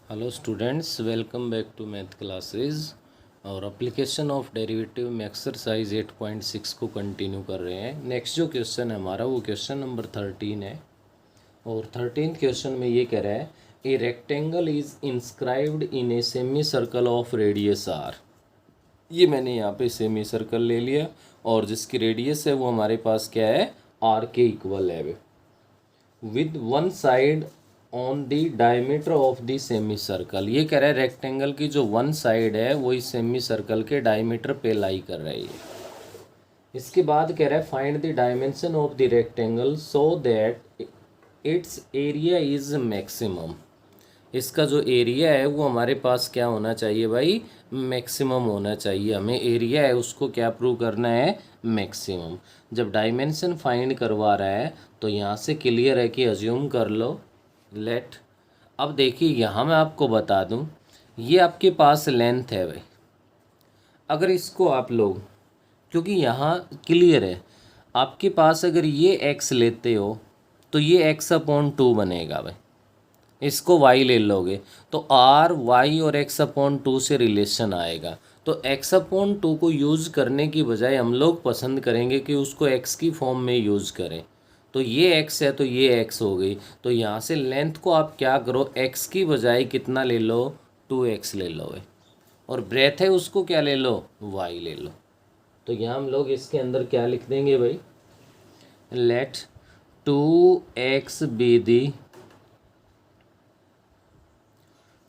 Hello students, welcome back to math classes. और application of derivative में exercise 8.6 को continue कर रहे हैं। नेक्स्ट जो क्वेश्चन है हमारा वो क्वेश्चन नंबर 13 है। और 13th क्वेश्चन में ये कह रहा है a rectangle is inscribed in a semi circle of radius R. ये मैंने यहाँ पे सेमी सर्कल ले लिया और जिसकी रेडियस है वो हमारे पास क्या है, आर के इक्वल है with one side on the diameter of the semi circle. ये कह रहा है रेक्टेंगल की जो वन साइड है वो इस सेमी सर्कल के डायमीटर पे लाई कर रही है। इसके बाद कह रहा है find the dimension of the rectangle so that it's area is maximum. इसका जो एरिया है वो हमारे पास क्या होना चाहिए भाई, मैक्सिमम होना चाहिए। हमें एरिया है उसको क्या प्रूव करना है, मैक्सिमम। जब डायमेंशन फाइंड करवा रहा है तो यहाँ से क्लियर है कि अज्यूम कर लो लेट। अब देखिए यहाँ मैं आपको बता दूँ, ये आपके पास लेंथ है भाई। अगर इसको आप लोग, क्योंकि यहाँ क्लियर है आपके पास, अगर ये एक्स लेते हो तो ये x/2 बनेगा भाई। इसको y ले लोगे तो r y और x/2 से रिलेशन आएगा। तो x/2 को यूज़ करने की बजाय हम लोग पसंद करेंगे कि उसको x की फॉर्म में यूज़ करें। तो ये x है तो ये x हो गई। तो यहाँ से लेंथ को आप क्या करो, x की बजाय कितना ले लो, 2x ले लो है। और ब्रेथ है उसको क्या ले लो, y ले लो। तो यहाँ हम लोग इसके अंदर क्या लिख देंगे भाई, let 2x be the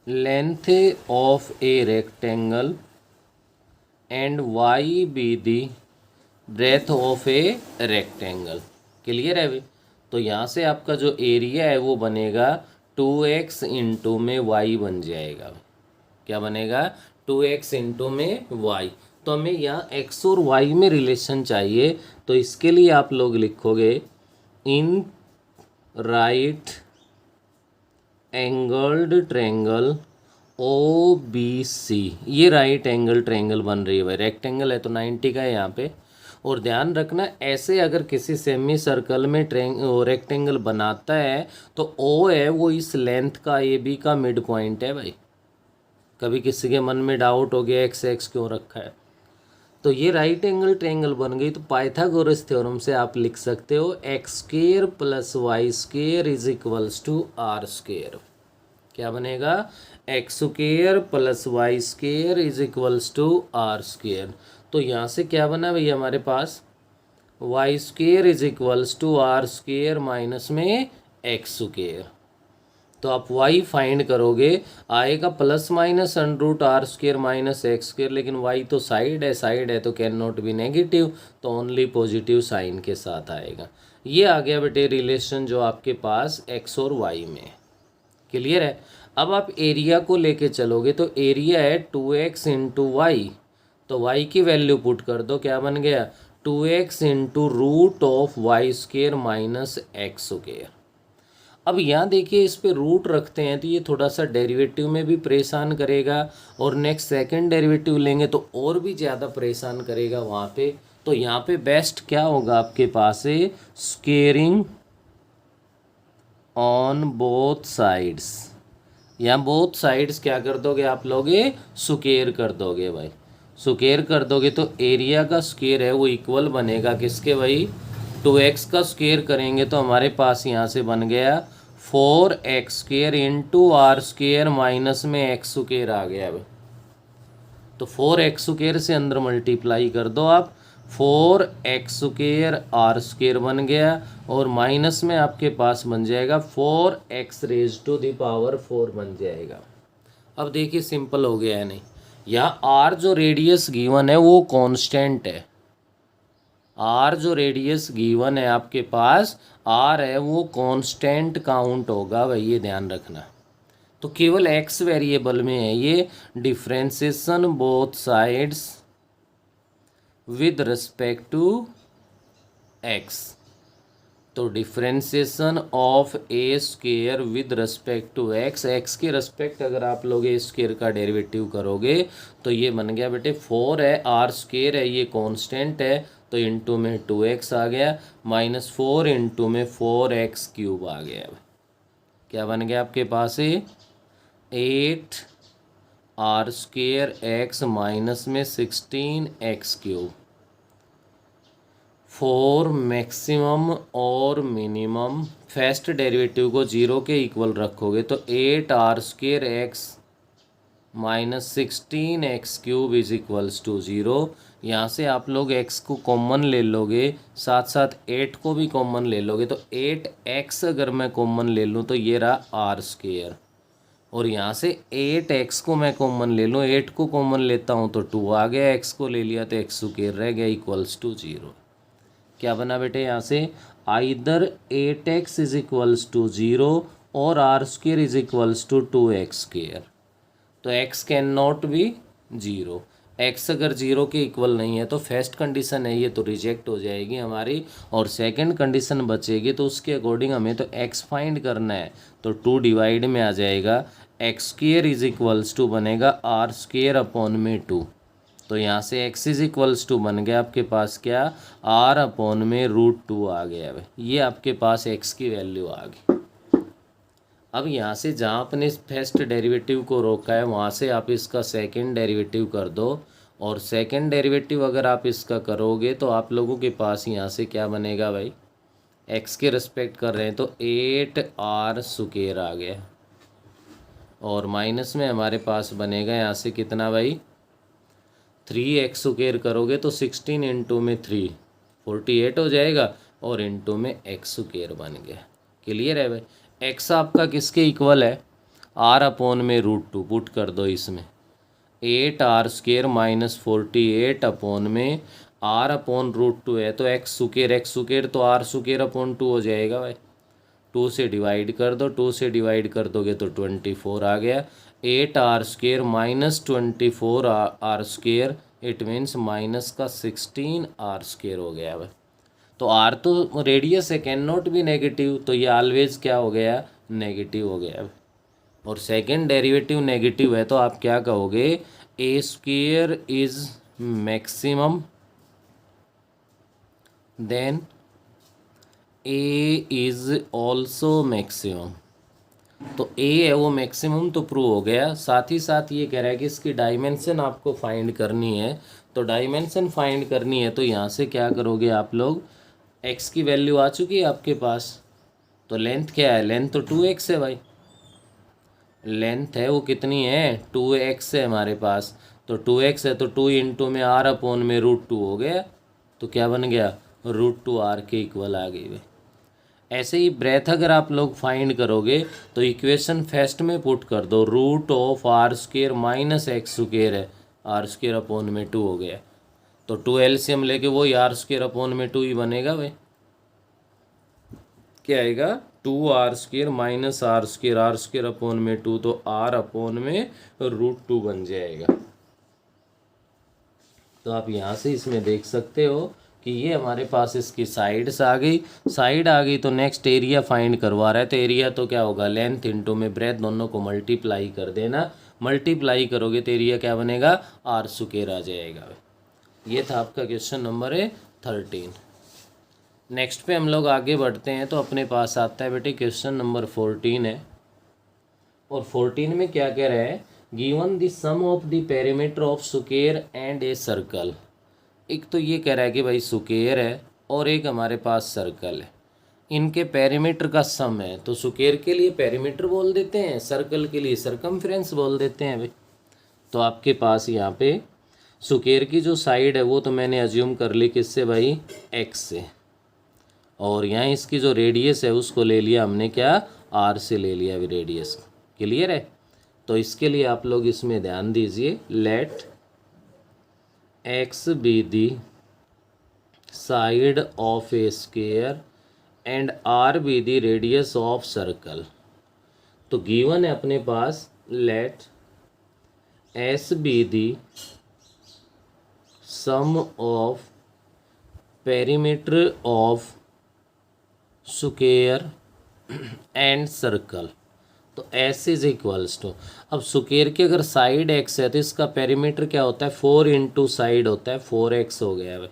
length of a rectangle and y be the breadth of a rectangle। Clear है भाई। तो यहाँ से आपका जो एरिया है वो बनेगा 2x इंटू में y बन जाएगा। क्या बनेगा, 2x इंटू में y। तो हमें यहाँ x और y में रिलेशन चाहिए। तो इसके लिए आप लोग लिखोगे in right angled triangle O B C. ये राइट एंगल ट्रायंगल बन रही है भाई। रेक्टेंगल है तो 90 का है यहाँ पे। और ध्यान रखना, ऐसे अगर किसी सेमी सर्कल में रेक्टेंगल बनाता है तो ओ है वो इस लेंथ का ए बी का मिड पॉइंट है भाई। कभी किसी के मन में डाउट हो गया एक्स एक्स क्यों रखा है, तो ये राइट एंगल ट्रायंगल बन गई। तो पाइथागोरस थ्योरम से आप लिख सकते हो x square plus y square is equals to r square. क्या बनेगा, x square plus y square is equals to r square. तो यहाँ से क्या बना भैया हमारे पास, y square is equals to r square minus में एक्स स्क्वेयर। तो आप y फाइंड करोगे, आएगा plus minus under r square minus x square. लेकिन y तो साइड है तो कैन नॉट बी नेगेटिव, तो ओनली पॉजिटिव साइन के साथ आएगा। ये आ गया बेटे रिलेशन जो आपके पास x और y में। क्लियर है। अब आप एरिया को लेके चलोगे तो एरिया है 2x इंटू वाई। तो y की वैल्यू पुट कर दो, क्या बन गया 2x into root of y square minus x square. अब यहाँ देखिए इस पे रूट रखते हैं तो ये थोड़ा सा डेरिवेटिव में भी परेशान करेगा और नेक्स्ट सेकंड डेरिवेटिव लेंगे तो और भी ज़्यादा परेशान करेगा वहाँ पे। तो यहाँ पे बेस्ट क्या होगा आपके पास है, स्क्वेयरिंग ऑन बोथ साइड्स। यहाँ बोथ साइड्स क्या कर दोगे आप लोग, स्क्वेयर कर दोगे भाई। स्क्वेयर कर दोगे तो एरिया का स्क्वेयर है वो इक्वल बनेगा किसके भाई, 2x का स्क्वेयर करेंगे तो हमारे पास यहाँ से बन गया 4x square into R square minus में एक्स स्क्वेयर आ गया भाई। तो 4x स्क्वेयर से अंदर मल्टीप्लाई कर दो आप, 4x स्क्वेयर आर स्क्वेयर बन गया और माइनस में आपके पास बन जाएगा 4x raise to the power 4 बन जाएगा। अब देखिए सिंपल हो गया है नहीं, यहाँ r जो रेडियस गिवन है वो कांस्टेंट है। r जो रेडियस गिवन है आपके पास, r है वो कांस्टेंट काउंट होगा भाई, ये ध्यान रखना। तो केवल x वेरिएबल में है ये। Differentiation both sides with respect to x। तो differentiation of A square with respect to x, x के रिस्पेक्ट अगर आप लोग ए स्क्वेयर का डेरिवेटिव करोगे तो ये बन गया बेटे 4 है, आर स्क्वेयर है ये कांस्टेंट है तो इंटू में 2x आ गया, माइनस 4 इंटू में 4x क्यूब आ गया। क्या बन गया आपके पास है 8r² माइनस में 16x³ फॉर मैक्सिमम और मिनिमम फर्स्ट डेरिवेटिव को 0 के इक्वल रखोगे तो 8r² minus 16x³ is equals to 0। यहाँ से आप लोग x को कॉमन ले लोगे, साथ साथ 8 को भी कॉमन ले लोगे, तो 8x अगर मैं कॉमन ले लूँ तो ये रहा r², और यहाँ से 8x को मैं कॉमन ले लूँ, 8 को कॉमन लेता हूँ तो 2 आ गया, x को ले लिया तो x² रह गया इक्वल्स टू 0। क्या बना बेटे यहाँ से, either 8x is equals to 0 और r² is equals to 2x²। तो x can not be 0, x अगर 0 के इक्वल नहीं है तो फर्स्ट कंडीशन है ये तो रिजेक्ट हो जाएगी हमारी, और सेकंड कंडीशन बचेगी तो उसके अकॉर्डिंग हमें तो x फाइंड करना है, तो 2 डिवाइड में आ जाएगा, x² इज इक्वल्स टू बनेगा r² अपॉन में 2। तो यहाँ से x इज इक्वल्स टू बन गया आपके पास क्या, r अपॉन में √2 आ गया। ये आपके पास x की वैल्यू आ गई। अब यहाँ से जहाँ अपने फर्स्ट डेरिवेटिव को रोका है वहाँ से आप इसका सेकंड डेरिवेटिव कर दो, और सेकंड डेरिवेटिव अगर आप इसका करोगे तो आप लोगों के पास यहाँ से क्या बनेगा भाई, x के रिस्पेक्ट कर रहे हैं तो 8r² आ गया, और माइनस में हमारे पास बनेगा यहाँ से कितना भाई, 3x² करोगे तो 16 इंटू में 3 48 हो जाएगा, और इंटू में x² बन गया। क्लियर है भाई। x आपका किसके इक्वल है, r अपॉन में √2 पुट कर दो इसमें, 8r² माइनस 48 अपॉन में r अपॉन √2 है तो x² तो r² अपॉन 2 हो जाएगा भाई, 2 से डिवाइड कर दो, 2 से डिवाइड कर दोगे तो 24 आ गया, 8r² minus 24r², it means minus का 16r² हो गया भाई। तो r तो रेडियस है, कैन नॉट बी नेगेटिव, तो ये ऑलवेज क्या हो गया, नेगेटिव हो गया। और सेकंड डेरिवेटिव नेगेटिव है तो आप क्या कहोगे, a² is maximum then a is also maximum. तो a है वो मैक्सिमम तो प्रूव हो गया, साथ ही साथ ये कह रहा है कि इसकी डायमेंशन आपको फाइंड करनी है, तो डायमेंशन फाइंड करनी है तो यहाँ से क्या करोगे आप लोग, x की वैल्यू आ चुकी है आपके पास, तो लेंथ क्या है, लेंथ तो 2x है भाई, लेंथ है वो कितनी है 2x है हमारे पास, तो 2x है तो 2 इंटू में r अपॉन में √2 हो गया, तो क्या बन गया, √2r के इक्वल आ गई भाई। ऐसे ही ब्रेथ अगर आप लोग फाइंड करोगे तो इक्वेशन फर्स्ट में पुट कर दो, √r² माइनस x² है, r² अपॉन में 2 हो गया, तो 2 एलसीएम लेके वो r² अपॉन में 2 ही बनेगा भाई। क्या आएगा, 2r² माइनस r² अपॉन में 2, तो r अपॉन में √2 बन जाएगा। तो आप यहाँ से इसमें देख सकते हो कि ये हमारे पास इसकी साइड्स आ गई, साइड आ गई तो नेक्स्ट एरिया फाइंड करवा रहा है, तो एरिया तो क्या होगा, लेंथ इंटू में ब्रेथ दोनों को मल्टीप्लाई कर देना, मल्टीप्लाई करोगे तो एरिया क्या बनेगा, r² आ जाएगा। ये था आपका क्वेश्चन नंबर 13। नेक्स्ट पे हम लोग आगे बढ़ते हैं तो अपने पास आता है बेटे क्वेश्चन नंबर 14 है, और 14 में क्या कह रहा है, given the sum of the perimeter of square and a circle. एक तो ये कह रहा है कि भाई स्क्वायर है और एक हमारे पास सर्कल है, इनके पेरीमीटर का सम है, तो स्क्वायर के लिए पेरीमीटर बोल देते हैं, सर्कल के लिए सरकमफ्रेंस बोल देते हैं भाई। तो आपके पास यहाँ पे स्क्वायर की जो साइड है वो तो मैंने अज्यूम कर ली किससे भाई, x से, और यहाँ इसकी जो रेडियस है उसको ले लिया हमने क्या, r से ले लिया अभी रेडियस। क्लियर है। तो इसके लिए आप लोग इसमें ध्यान दीजिए, let x be the side of a square and r be the radius of circle. तो गिवन है अपने पास, let s be the sum of perimeter of square and circle, तो s इज इक्वल्स टू, अब square की अगर side x है तो इसका पेरीमीटर क्या होता है, 4 इंटू साइड होता है, 4x हो गया भाई।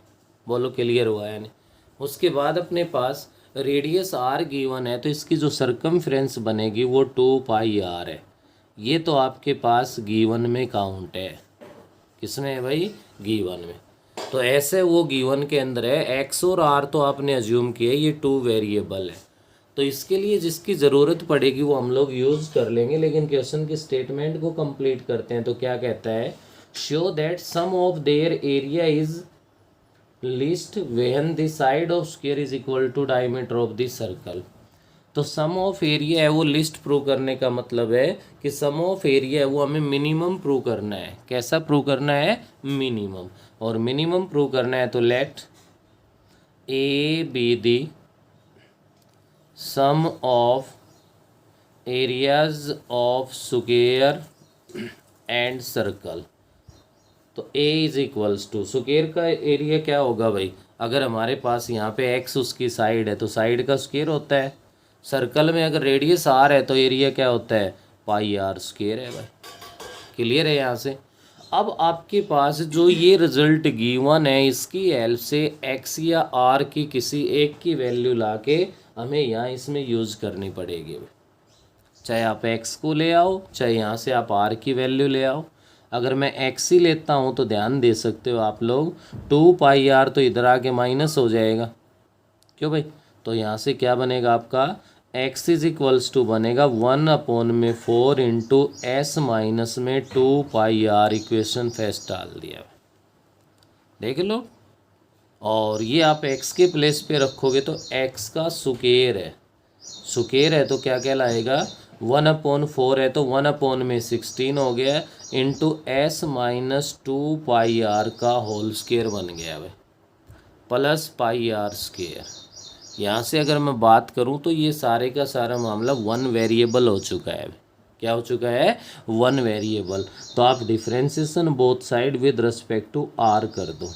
बोलो क्लियर हुआ है नहीं। उसके बाद अपने पास रेडियस r गिवन है तो इसकी जो सरकमफ्रेंस बनेगी वो 2πr है, ये तो आपके पास गिवन में काउंट है, किसमें है भाई, गिवन में। तो ऐसे वो गिवन के अंदर है, एक्स और आर तो आपने अज्यूम किया ये टू वेरिएबल है, तो इसके लिए जिसकी ज़रूरत पड़ेगी वो हम लोग यूज़ कर लेंगे। लेकिन क्वेश्चन की स्टेटमेंट को कंप्लीट करते हैं तो क्या कहता है, show that sum of their area is least when the side of square is equal to diameter of the circle. तो सम ऑफ एरिया है वो लिस्ट प्रूव करने का मतलब है कि सम ऑफ एरिया है वो हमें मिनिमम प्रूव करना है। कैसा प्रूव करना है, मिनिमम। और मिनिमम प्रूव करना है तो let A be the sum of areas of square and circle. तो A is equals to square का एरिया क्या होगा भाई, अगर हमारे पास यहाँ पे एक्स उसकी साइड है तो साइड का स्क्वायर होता है। सर्कल में अगर रेडियस आर है तो एरिया क्या होता है, पाई आर स्क्वायर है भाई। क्लियर है यहाँ से। अब आपके पास जो ये रिजल्ट गिवन है इसकी हेल्प से एक्स या आर की किसी एक की वैल्यू लाके हमें यहाँ इसमें यूज़ करनी पड़ेगी। चाहे आप एक्स को ले आओ, चाहे यहाँ से आप आर की वैल्यू ले आओ। अगर मैं एक्स ही लेता हूँ तो ध्यान दे सकते हो आप लोग, 2 पाई आर तो इधर आके माइनस हो जाएगा, क्यों भाई। तो यहाँ से क्या बनेगा आपका, x इज इक्वल्स टू बनेगा 1/4 इंटू एस माइनस में 2 पाई आर। इक्वेशन फर्स्ट डाल दिया, देख लो। और ये आप x के प्लेस पे रखोगे तो x का स्क्वायर है, स्क्वायर है तो क्या कहलाएगा, 1/4 है तो 1/16 हो गया into S minus 2 pi R का होल स्क्वायर बन गया भाई, प्लस पाई आर स्क्वायर। यहाँ से अगर मैं बात करूँ तो ये सारे का सारा मामला वन वेरिएबल हो चुका है। क्या हो चुका है, वन वेरिएबल। तो आप differentiation both side with respect to r कर दो।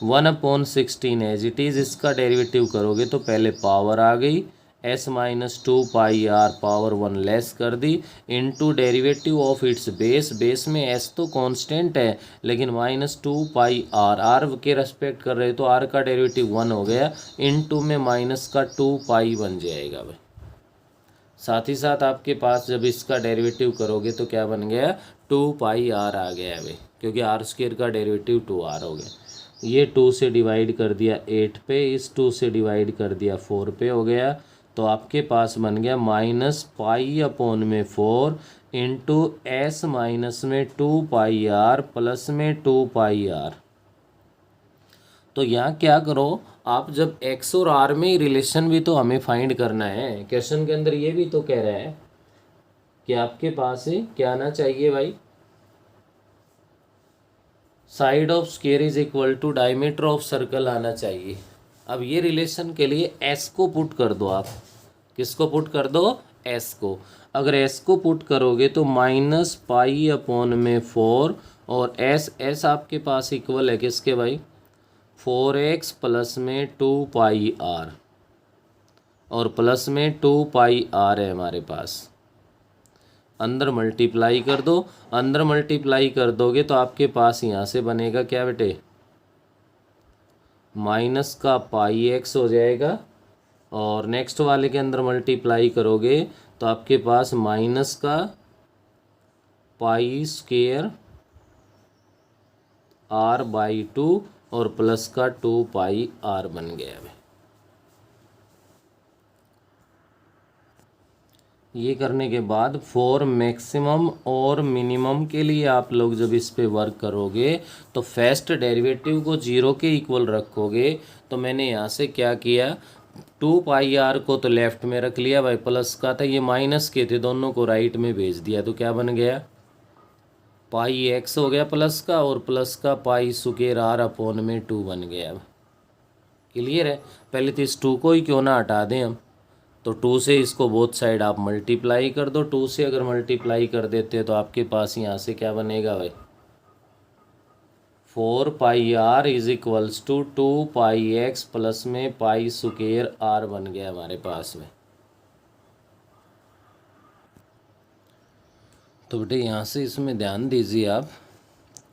1/16 एज इट इज़, इसका डेरिवेटिव करोगे तो पहले पावर आ गई s minus 2 pi r power 1 less कर दी into derivative of its base. Base में s तो कांस्टेंट है लेकिन माइनस 2 पाई आर, आर के रेस्पेक्ट कर रहे तो r का डेरिवेटिव 1 हो गया, इनटू में माइनस का 2 पाई बन जाएगा भाई। साथ ही साथ आपके पास जब इसका डेरिवेटिव करोगे तो क्या बन गया, 2 पाई आर आ गया भाई, क्योंकि आर स्क्वायर का डेरिवेटिव 2r हो गया। ये 2 से डिवाइड कर दिया 8 पे, इस 2 से डिवाइड कर दिया 4 पे हो गया। तो आपके पास बन गया -पाई/4 इंटू एस माइनस में 2 पाई आर प्लस में 2 पाई आर। तो यहाँ क्या करो आप, जब एक्स और आर में रिलेशन भी तो हमें फाइंड करना है। क्वेश्चन के अंदर ये भी तो कह रहा है कि आपके पास क्या आना चाहिए भाई, side of square is equal to diameter of circle आना चाहिए। अब ये रिलेशन के लिए एस को पुट कर दो आप, किसको पुट कर दो, एस को। अगर एस को पुट करोगे तो -पाई/4 और एस आपके पास इक्वल है किसके भाई, 4x प्लस में 2 पाई आर, और प्लस में 2 पाई आर है हमारे पास। अंदर मल्टीप्लाई कर दो, अंदर मल्टीप्लाई कर दोगे तो आपके पास यहाँ से बनेगा क्या बेटे, माइनस का पाई x हो जाएगा, और नेक्स्ट वाले के अंदर मल्टीप्लाई करोगे तो आपके पास माइनस का पाई स्क्वायर r/2 और प्लस का 2 पाई/r बन गया है। ये करने के बाद फॉर मैक्सिमम और मिनिमम के लिए आप लोग जब इस पे वर्क करोगे तो फर्स्ट डेरिवेटिव को 0 के इक्वल रखोगे। तो मैंने यहाँ से क्या किया, 2 पाई/r को तो लेफ्ट में रख लिया भाई, प्लस का था, ये माइनस के थे, दोनों को राइट में भेज दिया। तो क्या बन गया, पाई x हो गया प्लस का, और प्लस का पाई² r/2 बन गया। क्लियर है। पहले तो इस 2 को ही क्यों ना हटा दें हम, तो 2 से इसको बोथ साइड आप मल्टीप्लाई कर दो। 2 से अगर मल्टीप्लाई कर देते हैं तो आपके पास यहाँ से क्या बनेगा भाई, 4 पाई/r is equals to 2 pi x plus में पाई² r बन गया हमारे पास में। तो बेटे यहाँ से इसमें ध्यान दीजिए आप,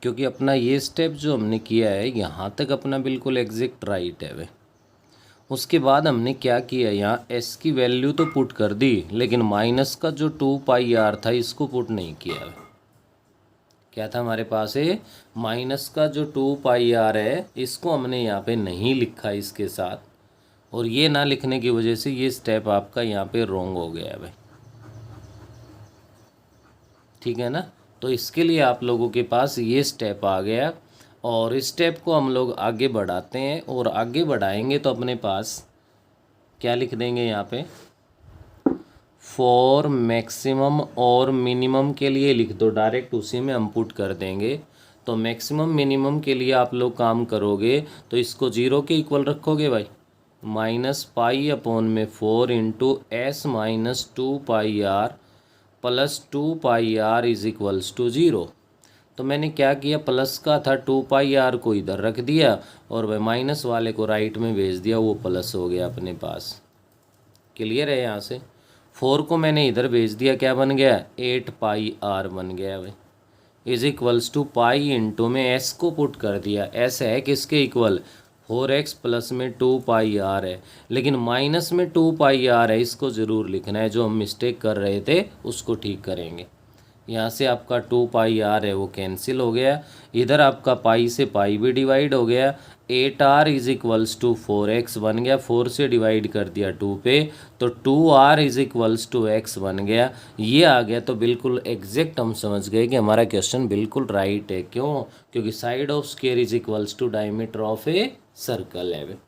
क्योंकि अपना ये स्टेप जो हमने किया है यहाँ तक अपना बिल्कुल एग्जैक्ट राइट है भाई। उसके बाद हमने क्या किया, यहाँ एस की वैल्यू तो पुट कर दी, लेकिन माइनस का जो 2πr था इसको पुट नहीं किया। क्या था हमारे पास है, माइनस का जो 2πr है इसको हमने यहाँ पे नहीं लिखा इसके साथ, और ये ना लिखने की वजह से ये स्टेप आपका यहाँ पे रॉन्ग हो गया है भाई। ठीक है ना, तो इसके लिए आप लोगों के पास ये स्टेप आ गया, और इस स्टेप को हम लोग आगे बढ़ाते हैं, और आगे बढ़ाएंगे तो अपने पास क्या लिख देंगे यहाँ पे, फॉर मैक्सिमम और मिनिमम के लिए लिख दो, डायरेक्ट उसी में हम पुट कर देंगे। तो मैक्सिमम मिनिमम के लिए आप लोग काम करोगे तो इसको 0 के इक्वल रखोगे भाई, -π/4 into S minus 2πr plus 2πr is equals to 0। तो मैंने क्या किया, प्लस का था 2πr को इधर रख दिया, और वह माइनस वाले को राइट में भेज दिया, वो प्लस हो गया अपने पास। क्लियर है, यहाँ से 4 को मैंने इधर भेज दिया, क्या बन गया, 8πr बन गया भाई, is equals to pi into में एस को पुट कर दिया। एस है किसके इक्वल, 4x प्लस में 2πr है, लेकिन माइनस में 2πr है, इसको ज़रूर लिखना है, जो हम मिस्टेक कर रहे थे उसको ठीक करेंगे। यहाँ से आपका 2πr है वो कैंसिल हो गया, इधर आपका पाई से पाई भी डिवाइड हो गया, 8r is equals to 4x बन गया, 4 से डिवाइड कर दिया 2 पे, तो 2r is equals to x बन गया। ये आ गया तो बिल्कुल एग्जैक्ट हम समझ गए कि हमारा क्वेश्चन बिल्कुल राइट है। क्यों, क्योंकि side of square is equals to diameter of a circle है।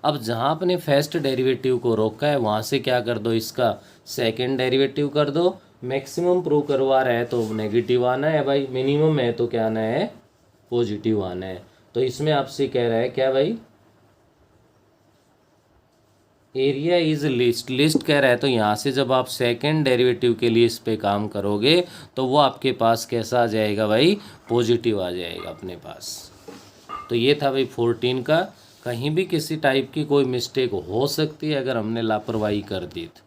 अब जहाँ अपने फर्स्ट डेरिवेटिव को रोका है वहाँ से क्या कर दो, इसका सेकेंड डेरिवेटिव कर दो। मैक्सिमम प्रूव करवा रहा है तो नेगेटिव आना है भाई, मिनिमम है तो क्या आना है, पॉजिटिव आना है। तो इसमें आपसे कह रहा है क्या भाई, एरिया इज लिस्ट, लिस्ट कह रहा है, तो यहाँ से जब आप सेकंड डेरिवेटिव के लिए इस पे काम करोगे तो वो आपके पास कैसा आ जाएगा भाई, पॉजिटिव आ जाएगा अपने पास। तो ये था भाई 14 का। कहीं भी किसी टाइप की कोई मिस्टेक हो सकती है अगर हमने लापरवाही कर दी तो,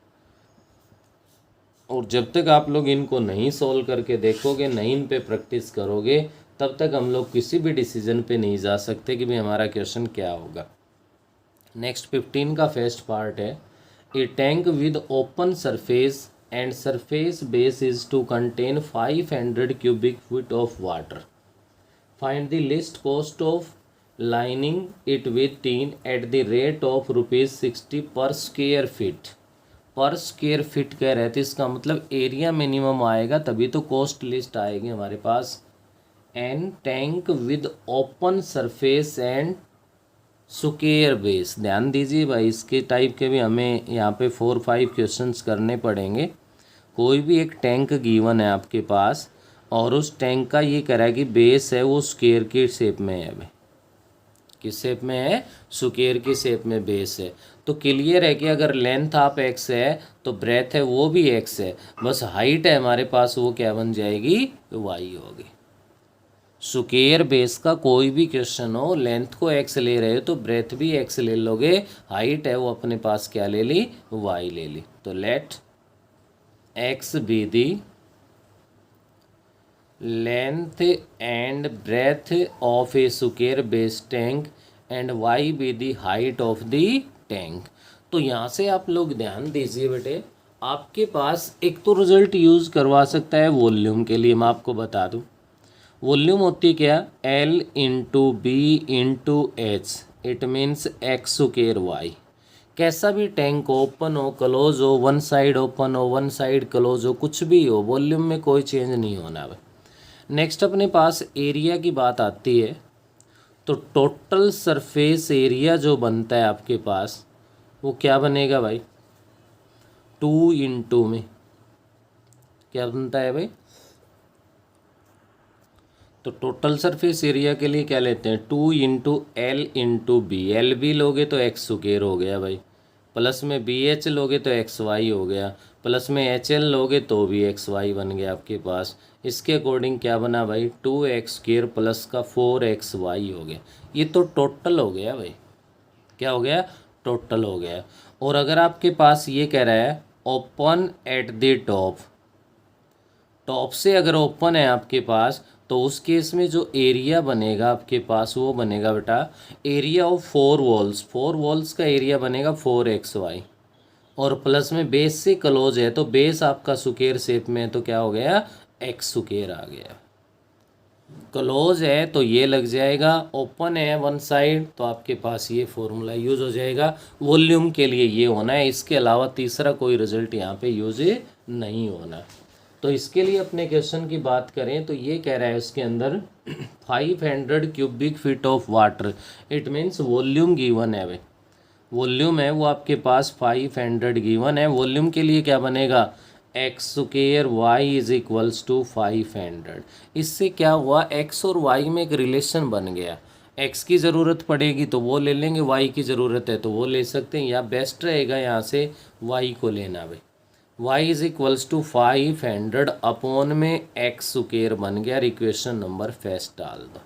और जब तक आप लोग इनको नहीं सोल्व करके देखोगे, नहीं इन पे प्रैक्टिस करोगे, तब तक हम लोग किसी भी डिसीजन पे नहीं जा सकते कि भाई हमारा क्वेश्चन क्या होगा। नेक्स्ट 15 का फर्स्ट पार्ट है, a tank with open surface and surface base is to contain 500 cubic feet of water. Find the least cost of lining it with tin at the rate of ₹60 per square feet. Per square feet कह रहे थे, इसका मतलब area minimum आएगा तभी तो cost least आएगी हमारे पास। An tank with open surface and square base, ध्यान दीजिए भाई, इसके टाइप के भी हमें यहाँ पे 4-5 क्वेश्चंस करने पड़ेंगे। कोई भी एक टैंक गिवन है आपके पास, और उस टैंक का ये कह रहा है कि बेस है वो स्क्वेयर की शेप में है भाई, किस शेप में है, स्क्वेयर की शेप में बेस है। तो क्लियर है कि अगर लेंथ आप x है तो ब्रेथ है वो भी x है, बस हाइट है हमारे पास वो क्या बन जाएगी, y होगी। स्क्वेयर बेस का कोई भी क्वेश्चन हो, लेंथ को x ले रहे हो तो ब्रेथ भी x ले लोगे, हाइट है वो अपने पास क्या ले ली, y ले ली। तो let x be the length and breadth of A square base tank and y be the height of the tank. तो यहाँ से आप लोग ध्यान दीजिए बेटे, आपके पास एक तो रिजल्ट यूज़ करवा सकता है वॉल्यूम के लिए। मैं आपको बता दूँ वॉल्यूम होती क्या, L into B into H, it means x square y. कैसा भी टैंक ओपन हो क्लोज हो, वन साइड ओपन हो वन साइड क्लोज हो, कुछ भी हो, वॉल्यूम में कोई चेंज नहीं होना है। नेक्स्ट अपने पास एरिया की बात आती है, तो टोटल सरफेस एरिया जो बनता है आपके पास वो क्या बनेगा भाई, 2 इंटू में क्या बनता है भाई, तो टोटल सरफेस एरिया के लिए क्या लेते हैं, 2 into L into B. L B लोगे तो एक्स स्क्वेयर हो गया भाई, प्लस में बी एच लोगे तो एक्स वाई हो गया, प्लस में एच एल लोगे तो भी एक्स वाई बन गया आपके पास। इसके अकॉर्डिंग क्या बना भाई, 2x² प्लस का 4xy हो गया। ये तो टोटल हो गया भाई, क्या हो गया, टोटल हो गया। और अगर आपके पास ये कह रहा है open at the top, top से अगर ओपन है आपके पास तो उस केस में जो एरिया बनेगा आपके पास वो बनेगा बेटा एरिया ऑफ 4 वॉल्स का एरिया बनेगा 4xy, और प्लस में बेस से क्लोज है तो बेस आपका स्क्वायर शेप में है तो क्या हो गया एक्स स्क्वायर आ गया। क्लोज है तो ये लग जाएगा, ओपन है वन साइड तो आपके पास ये फॉर्मूला यूज हो जाएगा। वॉल्यूम के लिए ये होना है, इसके अलावा तीसरा कोई रिजल्ट यहाँ पे यूज नहीं होना। तो इसके लिए अपने क्वेश्चन की बात करें तो ये कह रहा है उसके अंदर 500 cubic feet of water, it means volume given है भाई, वॉल्यूम है वो आपके पास 500 गिवन है। वॉल्यूम के लिए क्या बनेगा x square y is equals to 500। इससे क्या हुआ एक्स और वाई में एक रिलेशन बन गया, एक्स की ज़रूरत पड़ेगी तो वो ले लेंगे, वाई की ज़रूरत है तो वो ले सकते हैं, या बेस्ट रहेगा यहाँ से वाई को लेना भाई। Y is equals to 500 upon में एक्स स्क्वायर बन गया, इक्वेशन नंबर फर्स्ट डाल दो।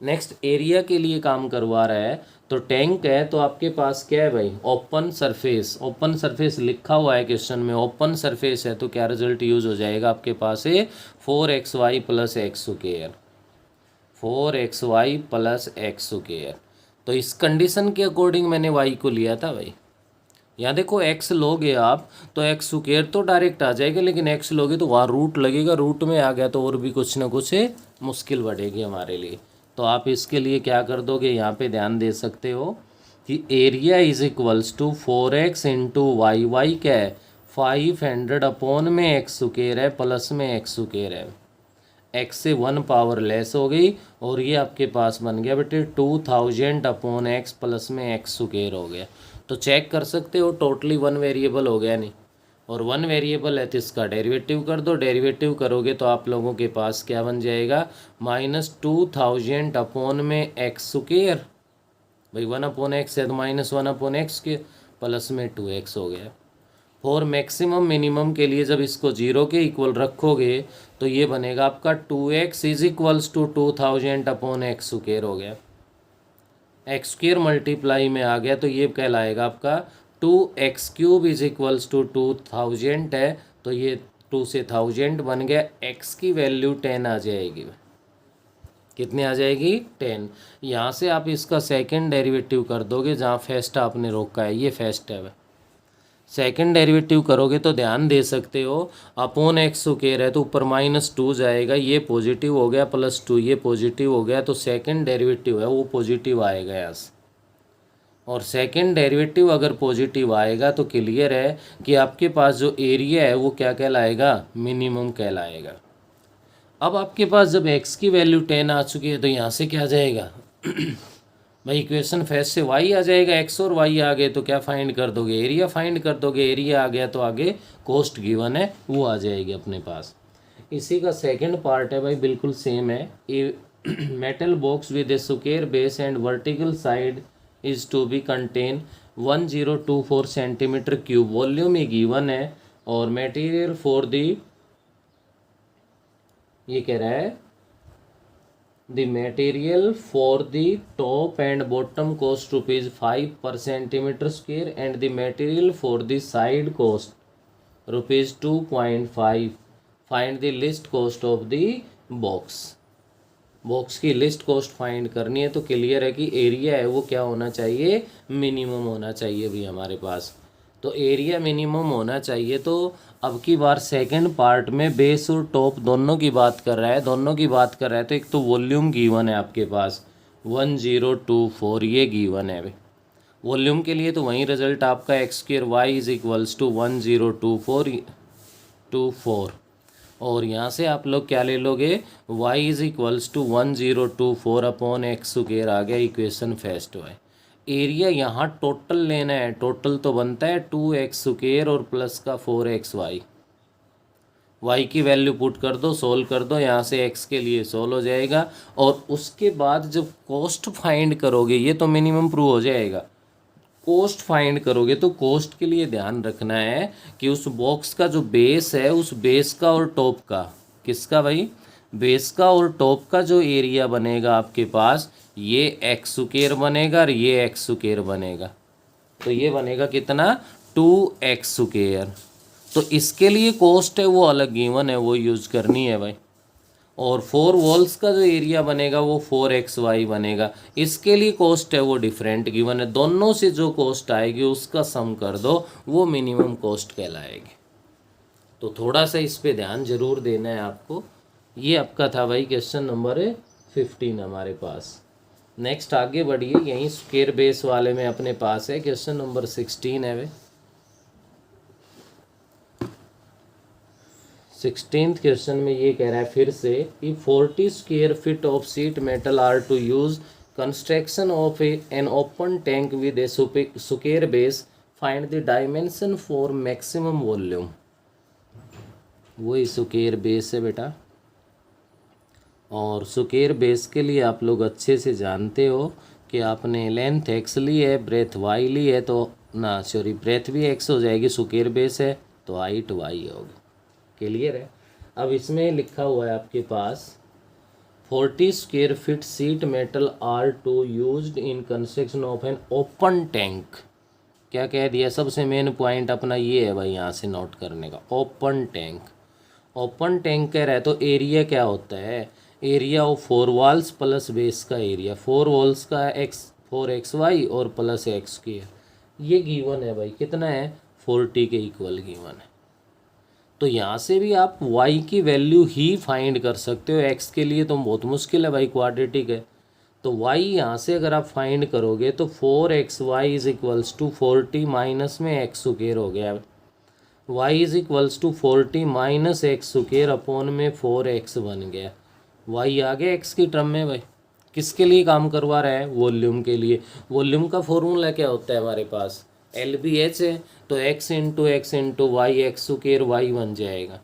नेक्स्ट एरिया के लिए काम करवा रहा है, तो टैंक है तो आपके पास क्या है भाई ओपन सरफेस, ओपन सरफेस लिखा हुआ है क्वेश्चन में, ओपन सरफेस है तो क्या रिजल्ट यूज हो जाएगा आपके पास है 4xy plus x square, 4xy plus x square. तो इस कंडीशन के अकॉर्डिंग मैंने y को लिया था भाई। यहाँ देखो x लोगे आप तो एक्स स्क्वायर तो डायरेक्ट आ जाएगा, लेकिन x लोगे तो वहाँ रूट लगेगा, रूट में आ गया तो और भी कुछ ना कुछ मुश्किल बढ़ेगी हमारे लिए। तो आप इसके लिए क्या कर दोगे, यहाँ पे ध्यान दे सकते हो कि area is equals to 4x into y, y क्या है 500 अपॉन में एक्स स्क्वायर है प्लस में एक्स स्क्वायर है, एक्स से 1 पावर लेस हो गई और ये आपके पास बन गया बेटे 2000 अपॉन एक्स प्लस में एक्स स्क्वायर हो गया। तो चेक कर सकते हो टोटली 1 वेरिएबल हो गया नहीं, और 1 वेरिएबल है तो इसका डेरिवेटिव कर दो, डेरिवेटिव करोगे तो आप लोगों के पास क्या बन जाएगा -2000 अपॉन में एक्स स्क्वायर, भाई 1 अपॉन एक्स है तो -1 अपॉन एक्स के प्लस में 2x हो गया। और मैक्सिमम मिनिमम के लिए जब इसको 0 के इक्वल रखोगे तो ये बनेगा आपका 2x is equals to 2000 upon x square हो गया, एक्स स्क्वायर मल्टीप्लाई में आ गया तो ये कहलाएगा आपका 2x cube is equals to 2000 है, तो ये 2 से 1000 बन गया, x की वैल्यू 10 आ जाएगी, कितनी आ जाएगी 10। यहाँ से आप इसका सेकंड डेरिवेटिव कर दोगे, जहाँ फर्स्ट आपने रोका है ये फर्स्ट है, सेकंड डेरिवेटिव करोगे तो ध्यान दे सकते हो अपॉन एक्स स्क्वायर है तो ऊपर -2 जाएगा, ये पॉजिटिव हो गया +2 ये पॉजिटिव हो गया, तो सेकंड डेरिवेटिव है वो पॉजिटिव आएगा यहाँ से। और सेकंड डेरिवेटिव अगर पॉजिटिव आएगा तो क्लियर है कि आपके पास जो एरिया है वो क्या कहलाएगा मिनिमम कहलाएगा। अब आपके पास जब x की वैल्यू 10 आ चुकी है तो यहाँ से क्या आ जाएगा भाई इक्वेशन फर्स्ट से y आ जाएगा, x और y आ गए तो क्या फाइंड कर दोगे एरिया फाइंड कर दोगे, एरिया आ गया तो आगे कॉस्ट गिवन है वो आ जाएगी अपने पास। इसी का सेकंड पार्ट है भाई बिल्कुल सेम है, a metal box with a square base and vertical side is to be contain 1024 centimetre cube, volume ही गिवन है और मटेरियल फॉर दी, ये कह रहा है the material for the top and bottom cost ₹5 per centimeter square and the material for the side cost ₹2.5, find the list cost of the box। Box की list cost find करनी है तो clear है कि एरिया है वो क्या होना चाहिए मिनिमम होना चाहिए भी हमारे पास, तो एरिया मिनिमम होना चाहिए। तो अब की बार सेकंड पार्ट में बेस और टॉप दोनों की बात कर रहा है, दोनों की बात कर रहा है, तो एक तो वॉल्यूम गिवन है आपके पास 1024 ये गिवन है भाई, वॉल्यूम के लिए तो वही रिजल्ट आपका x square y is equals to 1024 और यहाँ से आप लोग क्या ले लोगे y is equals to 1024 upon x square आ गया, इक्वेशन फर्स्ट है। एरिया यहाँ टोटल लेना है, टोटल तो बनता है 2x स्क्वायर और प्लस का 4xy, y की वैल्यू पुट कर दो सोल्व कर दो, यहाँ से x के लिए सोल्व हो जाएगा। और उसके बाद जब कॉस्ट फाइंड करोगे ये तो मिनिमम प्रूव हो जाएगा, कॉस्ट फाइंड करोगे तो कॉस्ट के लिए ध्यान रखना है कि उस बॉक्स का जो बेस है उस बेस का और टॉप का, किसका भाई बेस का और टॉप का जो एरिया बनेगा आपके पास ये एक्स स्क्वायर बनेगा और ये एक्स स्क्वायर बनेगा, तो ये बनेगा कितना 2x स्क्वायर। तो इसके लिए कॉस्ट है वो अलग गिवन है वो यूज करनी है भाई, और 4 वॉल्स का जो एरिया बनेगा वो 4xy बनेगा। इसके लिए कॉस्ट है वो डिफरेंट गिवन है, दोनों से जो कॉस्ट आएगी उसका सम कर दो, वो मिनिमम कॉस्ट कहलाएगी। तो थोड़ा सा इस पे ध्यान जरूर देना है आपको। ये आपका था भाई क्वेश्चन नंबर 15 हमारे पास। नेक्स्ट आगे बढ़िए, यहीं स्क्वायर बेस वाले में अपने पास है क्वेश्चन नंबर 16 है वे। 16th क्वेश्चन में ये कह रहा है फिर से कि 40 square feet of sheet metal are to use construction of an open tank with a square base, find the dimension for maximum volume. वही स्क्वायर बेस है बेटा, और स्क्वायर बेस के लिए आप लोग अच्छे से जानते हो कि आपने लेंथ एक्स ली है, ब्रेथ वाई ली है, तो ना सॉरी ब्रेथ भी एक्स हो जाएगी, स्क्वायर बेस है तो हाइट वाई होगी। क्लियर है। अब इसमें लिखा हुआ है आपके पास 40 square feet sheet metal are to used in construction of an open tank. क्या कह दिया, सबसे मेन पॉइंट अपना ये है भाई यहाँ से नोट करने का, ओपन टैंक। ओपन टैंक कह रहा है तो एरिया क्या होता है, area of 4 walls plus base का एरिया, 4 वॉल्स का x4xy और प्लस एक्स की है, ये गिवन है भाई, कितना है 40 के इक्वल गिवन है। तो यहाँ से भी आप y की वैल्यू ही फाइंड कर सकते हो, x के लिए तो बहुत मुश्किल है भाई, क्वाड्रेटिक है। तो y यहाँ से अगर आप फाइंड करोगे तो 4xy is equals to 40 minus में एक्स स्क्वायर हो गया, y is equals to 40 minus x square upon में 4x बन गया। y आ गया x की टर्म में भाई, किसके लिए काम करवा रहा है, वॉल्यूम के लिए। वॉल्यूम का फॉर्मूला क्या होता है हमारे पास, LBH है, तो x into y x square y बन जाएगा।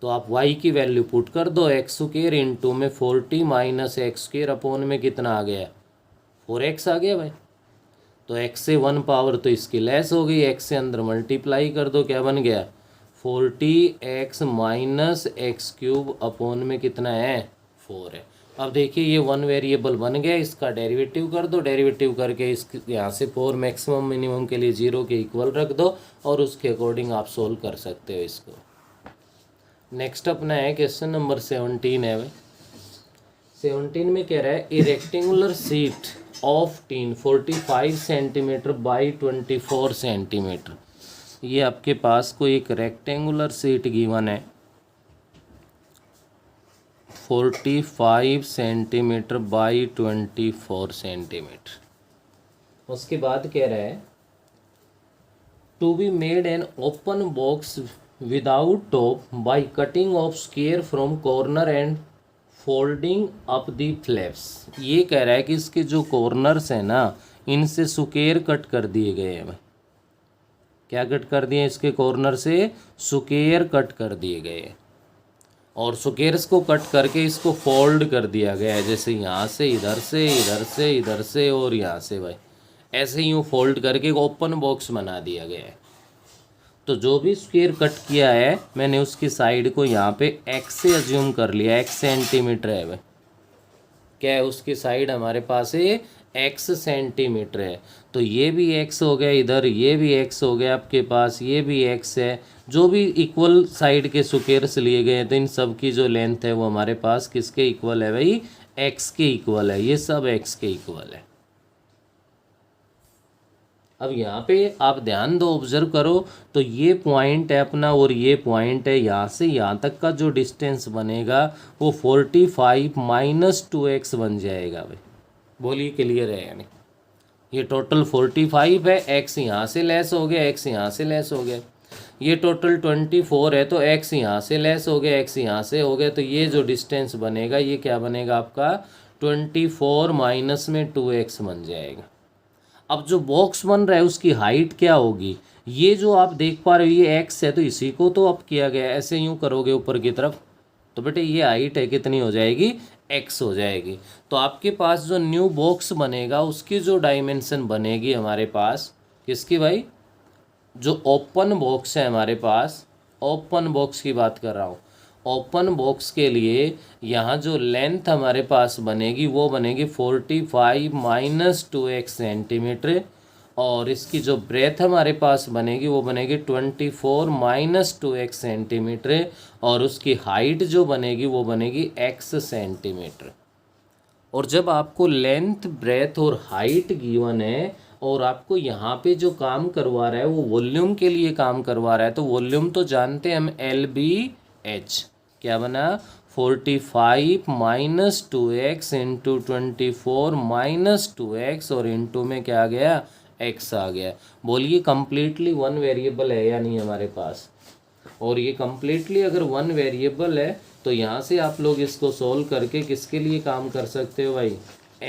तो आप y की वैल्यू पुट कर दो, एक्स स्क्वायर इंटू में 40 माइनस एक्स स्क्वायर अपॉन में कितना आ गया 4x आ गया भाई। तो x से 1 पावर तो इसकी लेस हो गई, x से अंदर मल्टीप्लाई कर दो, क्या बन गया 40x minus x cube upon में कितना है 4 है। अब देखिए ये 1 वेरिएबल बन गया, इसका डेरिवेटिव कर दो, डेरिवेटिव करके इस यहाँ से 4 मैक्सिमम मिनिमम के लिए 0 के इक्वल रख दो और उसके अकॉर्डिंग आप सोल्व कर सकते हो इसको। नेक्स्ट अपना है क्वेश्चन नंबर 17 है भाई। 17 में कह रहा है ए rectangular sheet of tin 45 centimetre by 24 centimetre. ये आपके पास कोई एक रेक्टेंगुलर शीट गिवन है 45 सेंटीमीटर बाई 24 सेंटीमीटर। उसके बाद कह रहा है to be made an open box without top by cutting off square from corner and folding up the flaps. ये कह रहा है कि इसके जो कॉर्नर्स हैं ना, इनसे स्क्वायर कट कर दिए गए हैं भाई। क्या कट कर दिए, इसके कॉर्नर से स्क्वायर कट कर दिए गए हैं, और स्क्वायर्स को कट करके इसको फोल्ड कर दिया गया है, जैसे यहाँ से इधर से इधर से इधर से और यहाँ से भाई, ऐसे यूँ फोल्ड करके एक ओपन बॉक्स बना दिया गया है। तो जो भी स्क्वायर कट किया है मैंने उसकी साइड को यहाँ पे x से अज्यूम कर लिया, x सेंटीमीटर है भाई। क्या है, उसकी साइड हमारे पास है x सेंटीमीटर है, तो ये भी x हो गया, इधर ये भी x हो गया आपके पास, ये भी x है। जो भी इक्वल साइड के स्क्वायर्स लिए गए हैं तो इन सब की जो लेंथ है वो हमारे पास किसके इक्वल है भाई, x के इक्वल है, ये सब x के इक्वल है। अब यहाँ पे आप ध्यान दो, ऑब्जर्व करो, तो ये पॉइंट है अपना और ये पॉइंट है, यहाँ से यहाँ तक का जो डिस्टेंस बनेगा वो 45 माइनस 2x बन जाएगा भाई। बोलिए क्लियर है, यानी ये टोटल 45 है, x यहाँ से लेस हो गया, x यहाँ से लेस हो गया। ये टोटल 24 है तो x यहाँ से लेस हो गया, x यहाँ से हो गया, तो ये जो डिस्टेंस बनेगा ये क्या बनेगा आपका 24 माइनस में 2x बन जाएगा। अब जो बॉक्स बन रहा है उसकी हाइट क्या होगी, ये जो आप देख पा रहे हो ये x है, तो इसी को तो अप किया गया, ऐसे यूँ करोगे ऊपर की तरफ तो बेटे ये हाइट है कितनी हो जाएगी, x हो जाएगी। तो आपके पास जो न्यू बॉक्स बनेगा उसकी जो डायमेंशन बनेगी हमारे पास किसकी भाई, जो ओपन बॉक्स है हमारे पास, ओपन बॉक्स की बात कर रहा हूँ। ओपन बॉक्स के लिए यहाँ जो लेंथ हमारे पास बनेगी वो बनेगी 45 माइनस 2x सेंटीमीटर, और इसकी जो ब्रेथ हमारे पास बनेगी वो बनेगी 24 माइनस 2x सेंटीमीटर, और उसकी हाइट जो बनेगी वो बनेगी x सेंटीमीटर। और जब आपको लेंथ, ब्रेथ और हाइट गिवन है और आपको यहाँ पे जो काम करवा रहा है वो वॉल्यूम के लिए काम करवा रहा है, तो वॉल्यूम तो जानते हैं हम LBH। क्या बना? 45 minus 2x into 24 minus 2x और इंटू में क्या आ गया? x आ गया। बोलिए कंप्लीटली वन वेरिएबल है या नहीं हमारे पास? और ये कंप्लीटली अगर वन वेरिएबल है तो यहाँ से आप लोग इसको सोल्व करके किसके लिए काम कर सकते हो भाई?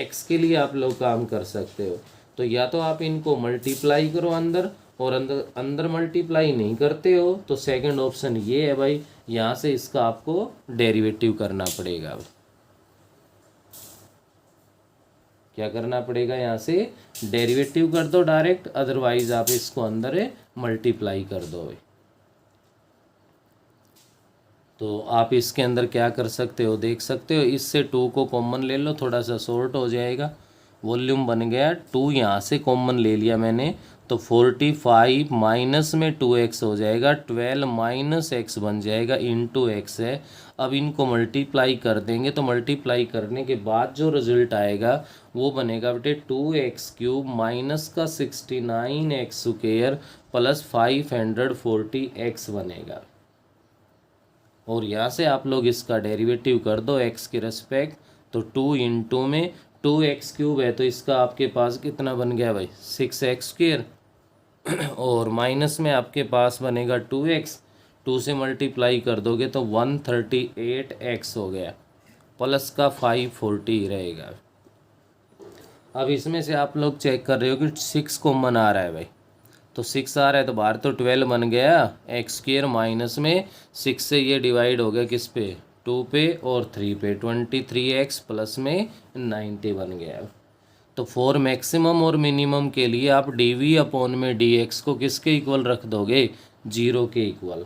x के लिए आप लोग काम कर सकते हो। तो या तो आप इनको मल्टीप्लाई करो अंदर, और अंदर मल्टीप्लाई नहीं करते हो तो सेकंड ऑप्शन ये है भाई, यहाँ से इसका आपको डेरिवेटिव करना पड़ेगा। क्या करना पड़ेगा? यहाँ से डेरिवेटिव कर दो डायरेक्ट, अदरवाइज आप इसको अंदर मल्टीप्लाई कर दो भाई। तो आप इसके अंदर क्या कर सकते हो, देख सकते हो, इससे 2 को कॉमन ले लो, थोड़ा सा शॉर्ट हो जाएगा। वॉल्यूम बन गया 2, यहाँ से कॉमन ले लिया मैंने, तो 45 माइनस में 2x हो जाएगा, 12 माइनस x बन जाएगा, इंटू x है। अब इनको मल्टीप्लाई कर देंगे तो मल्टीप्लाई करने के बाद जो रिजल्ट आएगा वो बनेगा बेटे 2x³ माइनस का 69x स्क्वायर प्लस 540x बनेगा। और यहाँ से आप लोग इसका डेरिवेटिव कर दो x के रेस्पेक्ट, तो 2 इंटू में 2x³ है तो इसका आपके पास कितना बन गया भाई? 6x²। और माइनस में आपके पास बनेगा 2x, 2 से मल्टीप्लाई कर दोगे तो 138x हो गया, प्लस का 540 रहेगा। अब इसमें से आप लोग चेक कर रहे हो कि 6 कॉमन आ रहा है भाई, तो 6 आ रहा है तो बाहर तो 12 बन गया, x² माइनस में 6 से ये डिवाइड हो गया किस पे? 2 पे और 3 पे, 23x प्लस में 90 बन गया। तो फॉर मैक्सिमम और मिनिमम के लिए आप dv अपॉन में dx को किसके इक्वल रख दोगे? 0 के इक्वल।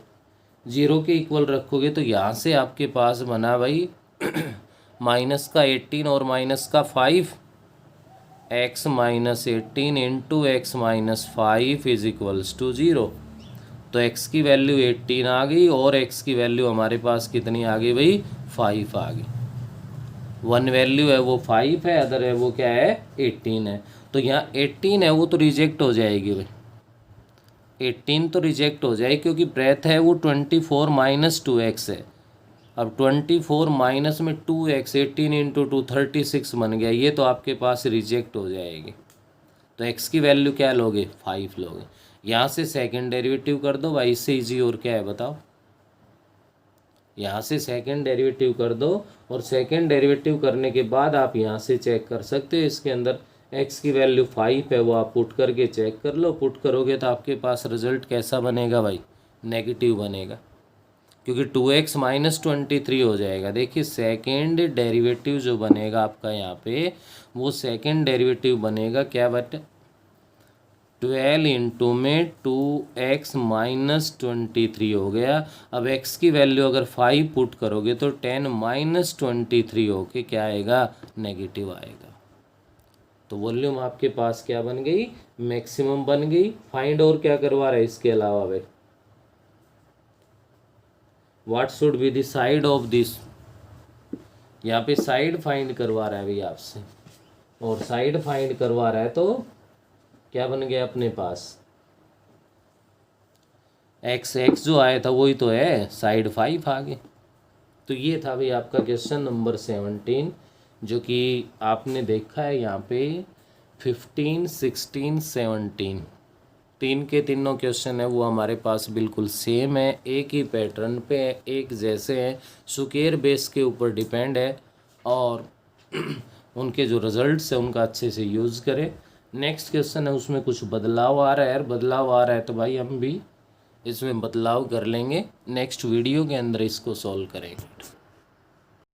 0 के इक्वल रखोगे तो यहाँ से आपके पास बना भाई माइनस का 18 और माइनस का 5, x minus 18 into x minus 5 is equals to 0। तो x की वैल्यू 18 आ गई और x की वैल्यू हमारे पास कितनी आ गई भाई? 5 आ गई। वन वैल्यू है वो 5 है, अदर है वो क्या है? 18 है। तो यहाँ 18 है वो तो रिजेक्ट हो जाएगी भाई, 18 तो रिजेक्ट हो जाए क्योंकि ब्रेथ है वो 24 माइनस 2x है। अब 24 माइनस में 2x, 18 इंटू 2 36 बन गया, ये तो आपके पास रिजेक्ट हो जाएगी। तो x की वैल्यू क्या लोगे? 5 लोगे। यहाँ से सेकंड डेरिवेटिव कर दो भाई, इससे इजी और क्या है बताओ? यहाँ से सेकंड डेरिवेटिव कर दो, और सेकंड डेरिवेटिव करने के बाद आप यहाँ से चेक कर सकते हो, इसके अंदर x की वैल्यू 5 है वो आप पुट करके चेक कर लो। पुट करोगे तो आपके पास रिजल्ट कैसा बनेगा भाई? नेगेटिव बनेगा, क्योंकि 2x माइनस 23 हो जाएगा। देखिए सेकेंड डेरिवेटिव जो बनेगा आपका यहाँ पे, वो सेकेंड डेरिवेटिव बनेगा क्या बट 12 इंटू में 2x माइनस 23 हो गया। अब x की वैल्यू अगर 5 पुट करोगे तो 10 माइनस 23 होके क्या आएगा? नेगेटिव आएगा। तो वॉल्यूम आपके पास क्या बन गई? मैक्सिमम बन गई। फाइंड और क्या करवा रहा है इसके अलावा भाई? What should be the side of this? यहाँ पे साइड फाइंड करवा रहा है भाई आपसे, और साइड फाइंड करवा रहा है तो क्या बन गया अपने पास? x जो आया था वही तो है, साइड 5 आ गए। तो ये था भाई आपका क्वेश्चन नंबर 17, जो कि आपने देखा है यहाँ पे 15, 16, 17 तीन के तीनों क्वेश्चन है वो हमारे पास बिल्कुल सेम है, एक ही पैटर्न पे है, एक जैसे हैं, स्क्वायर बेस के ऊपर डिपेंड है, और उनके जो रिजल्ट्स है उनका अच्छे से यूज़ करें। नेक्स्ट क्वेश्चन है उसमें कुछ बदलाव आ रहा है, बदलाव आ रहा है तो भाई हम भी इसमें बदलाव कर लेंगे, नेक्स्ट वीडियो के अंदर इसको सॉल्व करेंगे।